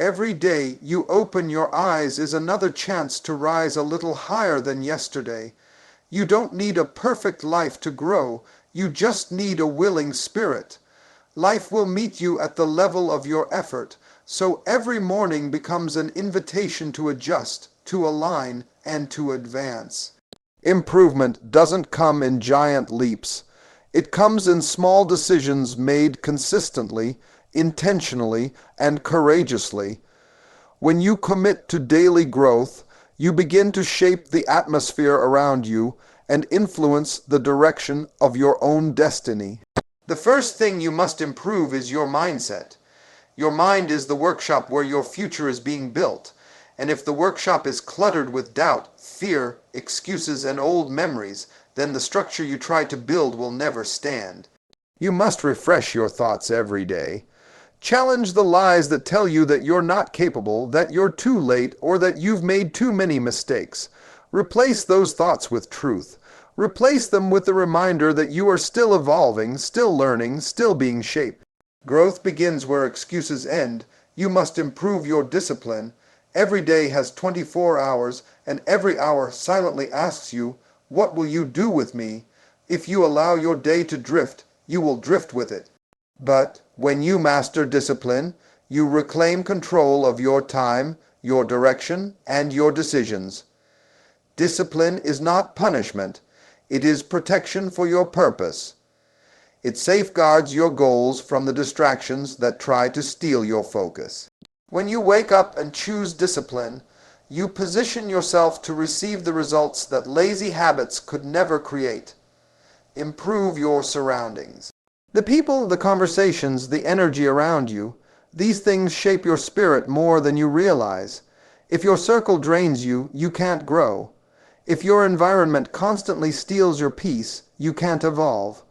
Every day you open your eyes is another chance to rise a little higher than yesterday. You don't need a perfect life to grow, you just need a willing spirit. Life will meet you at the level of your effort, so every morning becomes an invitation to adjust, to align, and to advance. Improvement doesn't come in giant leaps. It comes in small decisions made consistently, intentionally, and courageously. When you commit to daily growth, you begin to shape the atmosphere around you and influence the direction of your own destiny. The first thing you must improve is your mindset. Your mind is the workshop where your future is being built. And if the workshop is cluttered with doubt, fear, excuses, and old memories, then the structure you try to build will never stand. You must refresh your thoughts every day. Challenge the lies that tell you that you're not capable, that you're too late, or that you've made too many mistakes. Replace those thoughts with truth. Replace them with the reminder that you are still evolving, still learning, still being shaped. Growth begins where excuses end. You must improve your discipline. Every day has 24 hours, and every hour silently asks you, what will you do with me? If you allow your day to drift, you will drift with it. But when you master discipline, you reclaim control of your time, your direction, and your decisions. Discipline is not punishment. It is protection for your purpose. It safeguards your goals from the distractions that try to steal your focus. When you wake up and choose discipline, you position yourself to receive the results that lazy habits could never create. Improve your surroundings. The people, the conversations, the energy around you, these things shape your spirit more than you realize. If your circle drains you, you can't grow. If your environment constantly steals your peace, you can't evolve.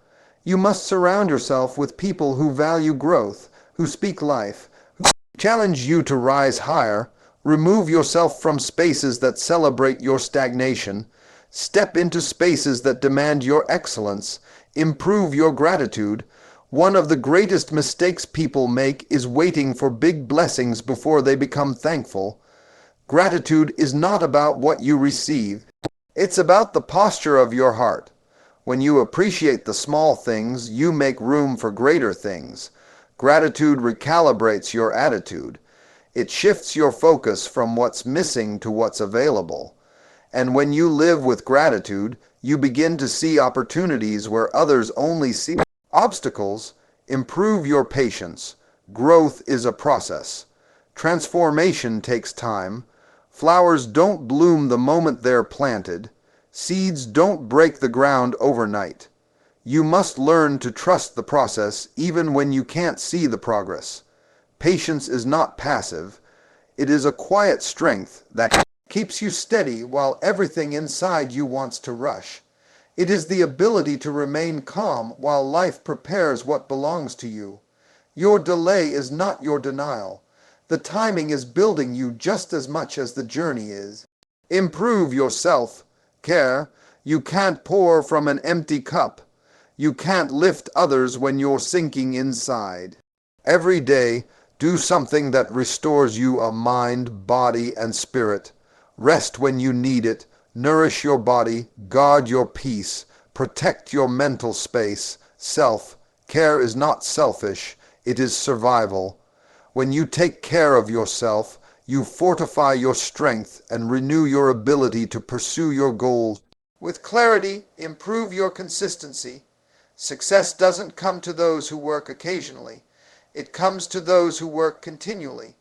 You must surround yourself with people who value growth, who speak life, who challenge you to rise higher. Remove yourself from spaces that celebrate your stagnation. Step into spaces that demand your excellence. Improve your gratitude. One of the greatest mistakes people make is waiting for big blessings before they become thankful. Gratitude is not about what you receive. It's about the posture of your heart. When you appreciate the small things, you make room for greater things. Gratitude recalibrates your attitude. It shifts your focus from what's missing to what's available. And when you live with gratitude, you begin to see opportunities where others only see obstacles. Improve your patience. Growth is a process. Transformation takes time. Flowers don't bloom the moment they're planted. Seeds don't break the ground overnight. You must learn to trust the process even when you can't see the progress. Patience is not passive. It is a quiet strength that keeps you steady while everything inside you wants to rush. It is the ability to remain calm while life prepares what belongs to you. Your delay is not your denial. The timing is building you just as much as the journey is. Improve yourself. Care. You can't pour from an empty cup. You can't lift others when you're sinking inside. Every day, do something that restores you a mind, body, and spirit. Rest when you need it. Nourish your body. Guard your peace. Protect your mental space. Self-care is not selfish. It is survival. When you take care of yourself, you fortify your strength and renew your ability to pursue your goals. With clarity, improve your consistency. Success doesn't come to those who work occasionally. It comes to those who work continually.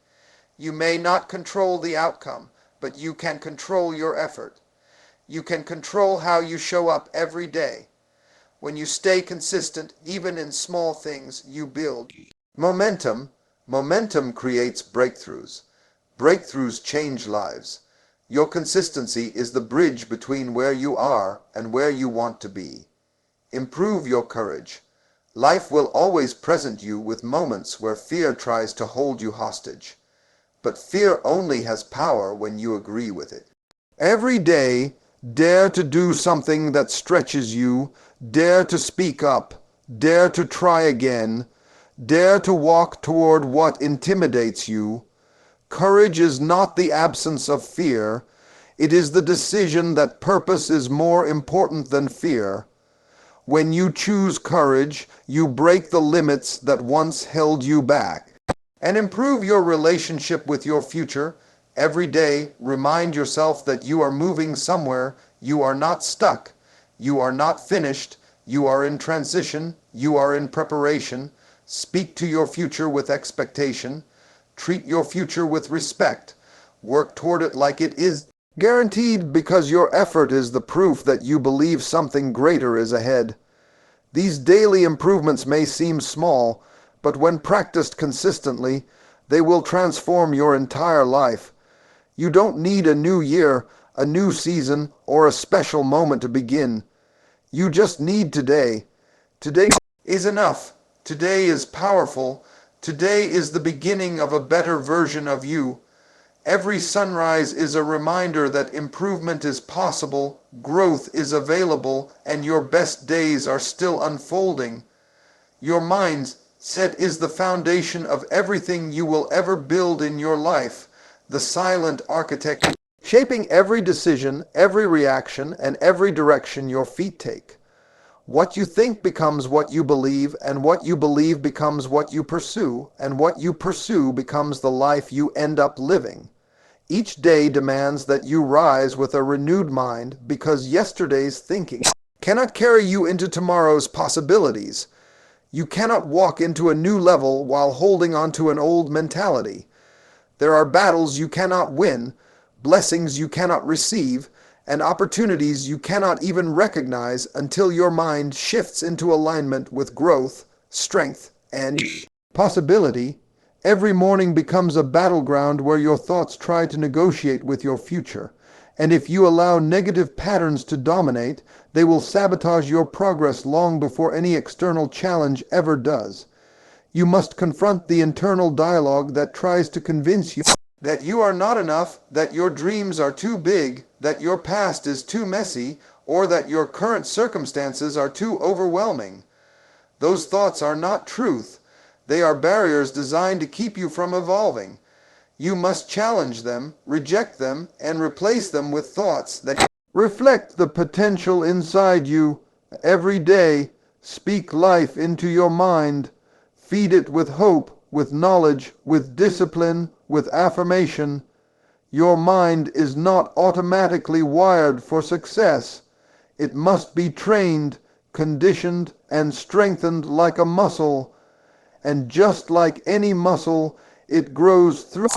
You may not control the outcome, but you can control your effort. You can control how you show up every day. When you stay consistent, even in small things, you build momentum. Momentum creates breakthroughs. Breakthroughs change lives. Your consistency is the bridge between where you are and where you want to be. Improve your courage. Life will always present you with moments where fear tries to hold you hostage. But fear only has power when you agree with it. Every day, dare to do something that stretches you. Dare to speak up. Dare to try again. Dare to walk toward what intimidates you. Courage is not the absence of fear. It is the decision that purpose is more important than fear. When you choose courage, you break the limits that once held you back. And improve your relationship with your future. Every day, remind yourself that you are moving somewhere. You are not stuck. You are not finished. You are in transition. You are in preparation. Speak to your future with expectation. Treat your future with respect. Work toward it like it is guaranteed, because your effort is the proof that you believe something greater is ahead. These daily improvements may seem small, but when practiced consistently, they will transform your entire life. You don't need a new year, a new season, or a special moment to begin. You just need today. Today is enough. Today is powerful. Today is the beginning of a better version of you. Every sunrise is a reminder that improvement is possible, growth is available, and your best days are still unfolding. Your mindset is the foundation of everything you will ever build in your life, the silent architect shaping every decision, every reaction, and every direction your feet take. What you think becomes what you believe, and what you believe becomes what you pursue, and what you pursue becomes the life you end up living. Each day demands that you rise with a renewed mind, because yesterday's thinking cannot carry you into tomorrow's possibilities. You cannot walk into a new level while holding onto an old mentality. There are battles you cannot win, blessings you cannot receive, and opportunities you cannot even recognize until your mind shifts into alignment with growth, strength, and possibility. Every morning becomes a battleground where your thoughts try to negotiate with your future. And if you allow negative patterns to dominate, they will sabotage your progress long before any external challenge ever does. You must confront the internal dialogue that tries to convince you that you are not enough, that your dreams are too big, that your past is too messy, or that your current circumstances are too overwhelming. Those thoughts are not truth. They are barriers designed to keep you from evolving. You must challenge them, reject them, and replace them with thoughts that reflect the potential inside you. Every day, speak life into your mind. Feed it with hope, with knowledge, with discipline, with affirmation. Your mind is not automatically wired for success. It must be trained, conditioned, and strengthened like a muscle. And just like any muscle, it grows through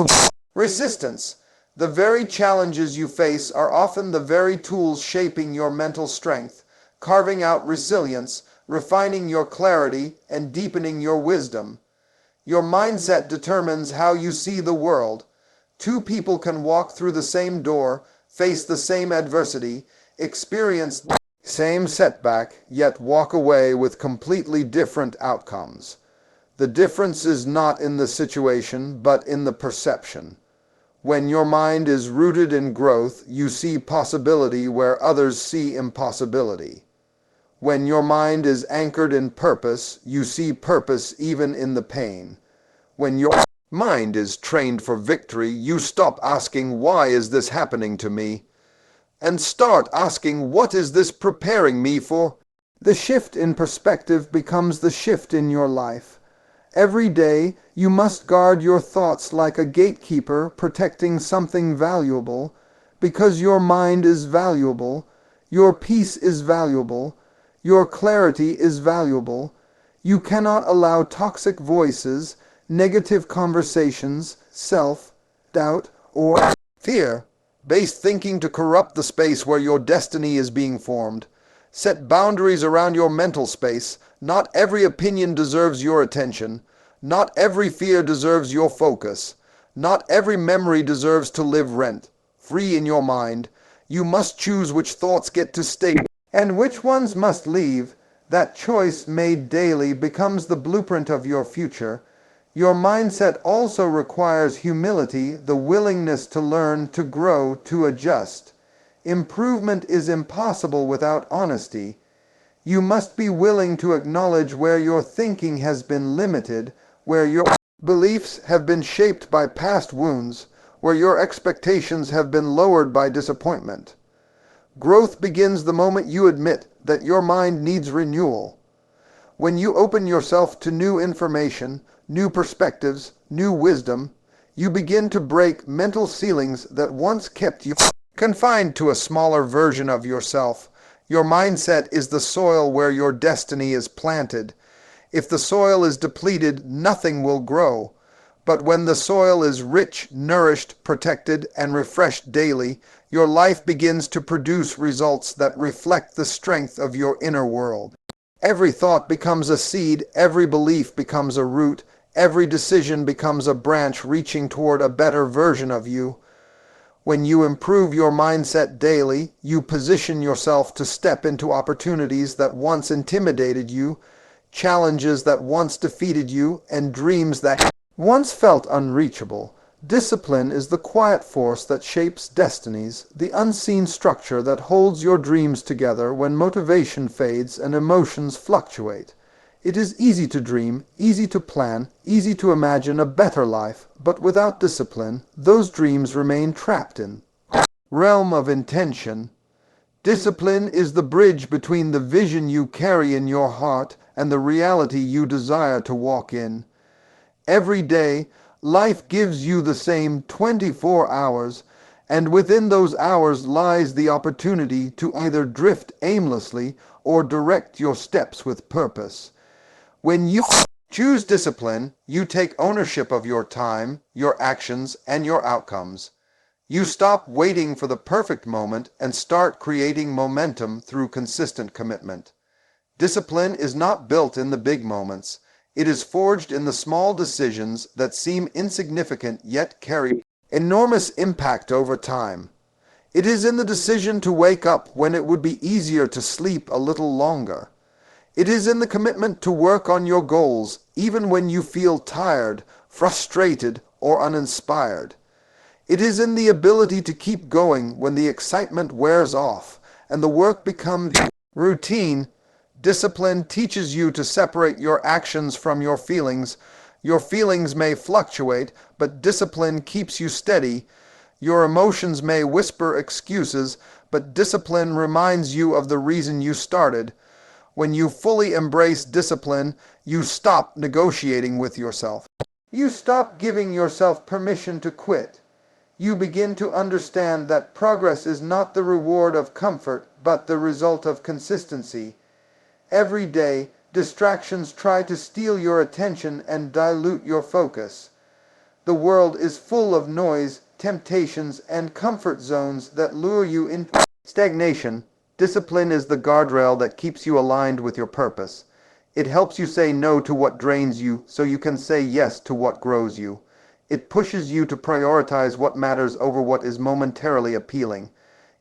resistance. The very challenges you face are often the very tools shaping your mental strength, carving out resilience, refining your clarity, and deepening your wisdom. Your mindset determines how you see the world. Two people can walk through the same door, face the same adversity, experience the same setback, yet walk away with completely different outcomes. The difference is not in the situation, but in the perception. When your mind is rooted in growth, you see possibility where others see impossibility. When your mind is anchored in purpose, you see purpose even in the pain. When your mind is trained for victory, you stop asking, "Why is this happening to me?" and start asking, "What is this preparing me for?" The shift in perspective becomes the shift in your life. Every day, you must guard your thoughts like a gatekeeper protecting something valuable, because your mind is valuable, your peace is valuable, your clarity is valuable. You cannot allow toxic voices, negative conversations, self-doubt, or fear-based thinking to corrupt the space where your destiny is being formed. Set boundaries around your mental space. Not every opinion deserves your attention. Not every fear deserves your focus. Not every memory deserves to live rent-free in your mind. You must choose which thoughts get to stay and which ones must leave. That choice made daily becomes the blueprint of your future. Your mindset also requires humility, the willingness to learn, to grow, to adjust. Improvement is impossible without honesty. You must be willing to acknowledge where your thinking has been limited, where your Beliefs have been shaped by past wounds, where your expectations have been lowered by disappointment. Growth begins the moment you admit that your mind needs renewal. When you open yourself to new information, new perspectives, new wisdom, you begin to break mental ceilings that once kept you confined to a smaller version of yourself. Your mindset is the soil where your destiny is planted. If the soil is depleted, nothing will grow. But when the soil is rich, nourished, protected, and refreshed daily, your life begins to produce results that reflect the strength of your inner world. Every thought becomes a seed, every belief becomes a root, every decision becomes a branch reaching toward a better version of you. When you improve your mindset daily, you position yourself to step into opportunities that once intimidated you, challenges that once defeated you, and dreams that once felt unreachable. Discipline is the quiet force that shapes destinies, the unseen structure that holds your dreams together when motivation fades and emotions fluctuate. It is easy to dream, easy to plan, easy to imagine a better life, but without discipline, those dreams remain trapped in realm of intention. Discipline is the bridge between the vision you carry in your heart and the reality you desire to walk in. Every day, life gives you the same 24 hours, and within those hours lies the opportunity to either drift aimlessly or direct your steps with purpose. When you choose discipline, you take ownership of your time, your actions, and your outcomes. You stop waiting for the perfect moment and start creating momentum through consistent commitment. Discipline is not built in the big moments. It is forged in the small decisions that seem insignificant yet carry enormous impact over time. It is in the decision to wake up when it would be easier to sleep a little longer. It is in the commitment to work on your goals even when you feel tired, frustrated, or uninspired. It is in the ability to keep going when the excitement wears off and the work becomes routine. Discipline teaches you to separate your actions from your feelings. Your feelings may fluctuate, but discipline keeps you steady. Your emotions may whisper excuses, but discipline reminds you of the reason you started. When you fully embrace discipline, you stop negotiating with yourself. You stop giving yourself permission to quit. You begin to understand that progress is not the reward of comfort, but the result of consistency. Every day, distractions try to steal your attention and dilute your focus. The world is full of noise, temptations, and comfort zones that lure you into stagnation. Discipline is the guardrail that keeps you aligned with your purpose. It helps you say no to what drains you so you can say yes to what grows you. It pushes you to prioritize what matters over what is momentarily appealing.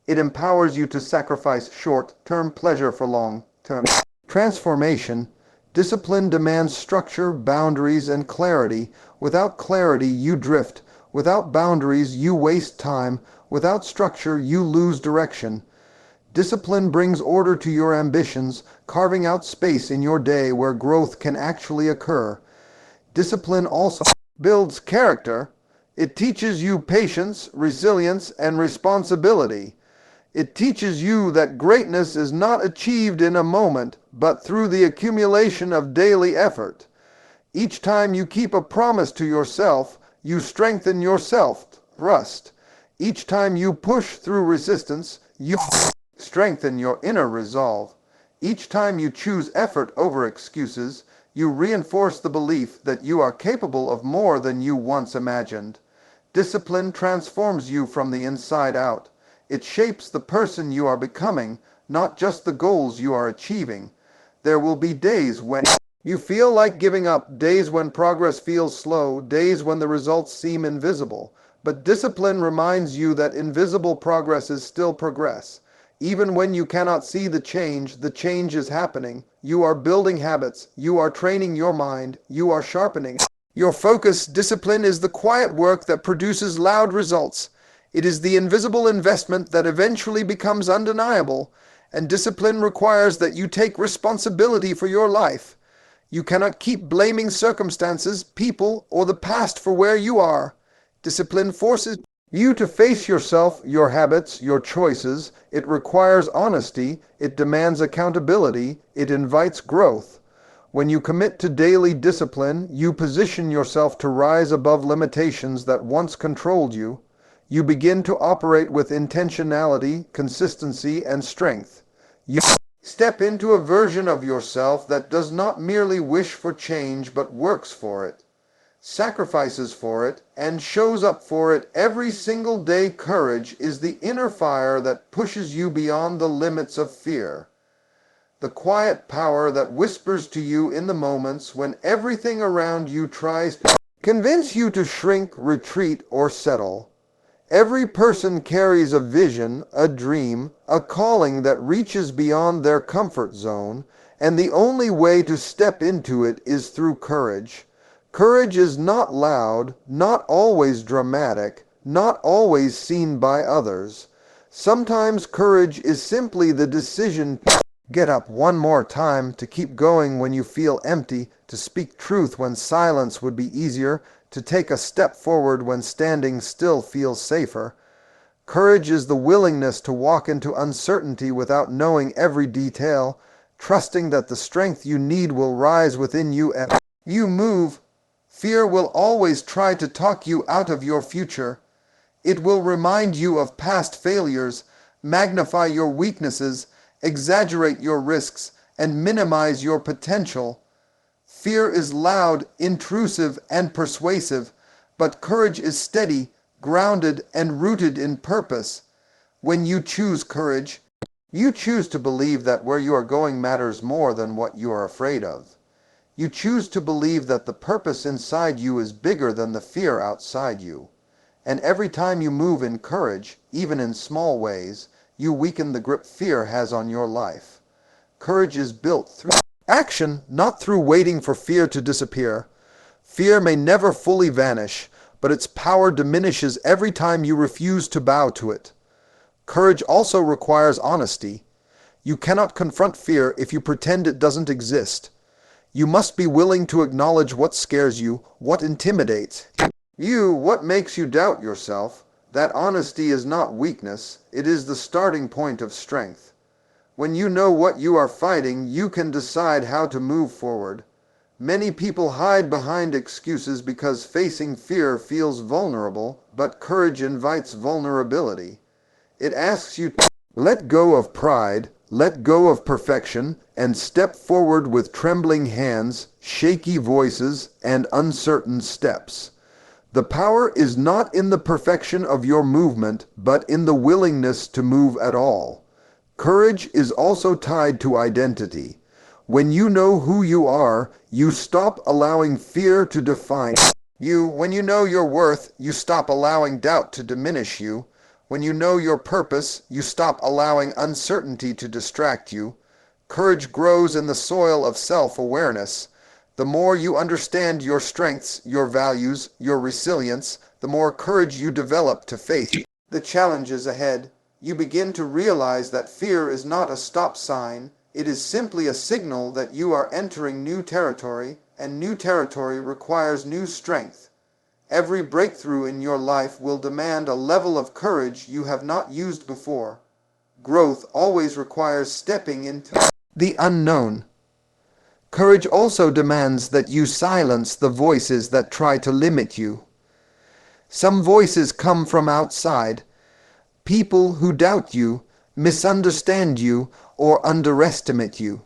It empowers you to sacrifice short-term pleasure for long-term transformation. Discipline demands structure, boundaries, and clarity. Without clarity, you drift. Without boundaries, you waste time. Without structure, you lose direction. Discipline brings order to your ambitions, carving out space in your day where growth can actually occur. Discipline also builds character. It teaches you patience, resilience, and responsibility. It teaches you that greatness is not achieved in a moment, but through the accumulation of daily effort. Each time you keep a promise to yourself, you strengthen your self-trust. Each time you push through resistance, you strengthen your inner resolve. Each time you choose effort over excuses, you reinforce the belief that you are capable of more than you once imagined. Discipline transforms you from the inside out. It shapes the person you are becoming, not just the goals you are achieving. There will be days when you feel like giving up, days when progress feels slow, days when the results seem invisible. But discipline reminds you that invisible progress is still progress. Even when you cannot see the change is happening. You are building habits. You are training your mind. You are sharpening your focus. Discipline is the quiet work that produces loud results. It is the invisible investment that eventually becomes undeniable. And discipline requires that you take responsibility for your life. You cannot keep blaming circumstances, people, or the past for where you are. Discipline forces you to face yourself, your habits, your choices. It requires honesty. It demands accountability. It invites growth. When you commit to daily discipline, you position yourself to rise above limitations that once controlled you. You begin to operate with intentionality, consistency, and strength. You step into a version of yourself that does not merely wish for change but works for it, sacrifices for it, and shows up for it every single day. Courage is the inner fire that pushes you beyond the limits of fear. The quiet power that whispers to you in the moments when everything around you tries to convince you to shrink, retreat, or settle. Every person carries a vision, a dream, a calling that reaches beyond their comfort zone, and the only way to step into it is through courage. Courage is not loud, not always dramatic, not always seen by others. Sometimes courage is simply the decision to get up one more time, to keep going when you feel empty, to speak truth when silence would be easier, to take a step forward when standing still feels safer. Courage is the willingness to walk into uncertainty without knowing every detail, trusting that the strength you need will rise within you as you move. Fear will always try to talk you out of your future. It will remind you of past failures, magnify your weaknesses, exaggerate your risks, and minimize your potential. Fear is loud, intrusive, and persuasive, but courage is steady, grounded, and rooted in purpose. When you choose courage, you choose to believe that where you are going matters more than what you are afraid of. You choose to believe that the purpose inside you is bigger than the fear outside you. And every time you move in courage, even in small ways, you weaken the grip fear has on your life. Courage is built through action, not through waiting for fear to disappear. Fear may never fully vanish, but its power diminishes every time you refuse to bow to it. Courage also requires honesty. You cannot confront fear if you pretend it doesn't exist. You must be willing to acknowledge what scares you, what intimidates you, what makes you doubt yourself. That honesty is not weakness, it is the starting point of strength. When you know what you are fighting, you can decide how to move forward. Many people hide behind excuses because facing fear feels vulnerable, but courage invites vulnerability. It asks you to let go of pride, let go of perfection, and step forward with trembling hands, shaky voices, and uncertain steps. The power is not in the perfection of your movement, but in the willingness to move at all. Courage is also tied to identity. When you know who you are, you stop allowing fear to define you. When you know your worth, you stop allowing doubt to diminish you. When you know your purpose, you stop allowing uncertainty to distract you. Courage grows in the soil of self-awareness. The more you understand your strengths, your values, your resilience, the more courage you develop to face the challenges ahead. You begin to realize that fear is not a stop sign. It is simply a signal that you are entering new territory, and new territory requires new strength. Every breakthrough in your life will demand a level of courage you have not used before. Growth always requires stepping into the unknown. Courage also demands that you silence the voices that try to limit you. Some voices come from outside. People who doubt you, misunderstand you, or underestimate you.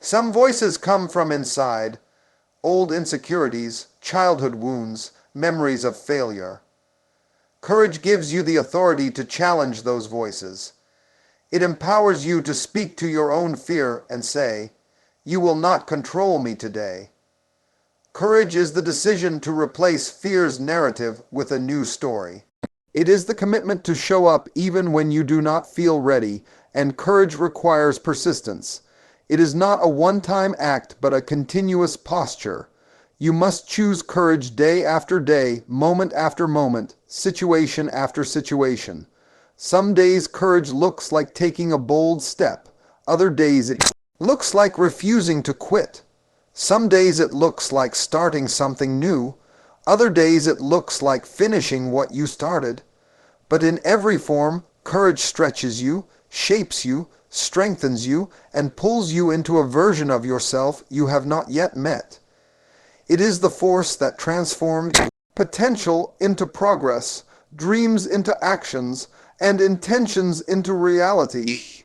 Some voices come from inside. Old insecurities, childhood wounds, memories of failure. Courage gives you the authority to challenge those voices. It empowers you to speak to your own fear and say, "You will not control me today." Courage is the decision to replace fear's narrative with a new story. It is the commitment to show up even when you do not feel ready, and courage requires persistence. It is not a one-time act, but a continuous posture. You must choose courage day after day, moment after moment, situation after situation. Some days courage looks like taking a bold step. Other days it looks like refusing to quit. Some days it looks like starting something new. Other days it looks like finishing what you started. But in every form, courage stretches you, shapes you, strengthens you, and pulls you into a version of yourself you have not yet met. It is the force that transforms potential into progress, dreams into actions, and intentions into reality.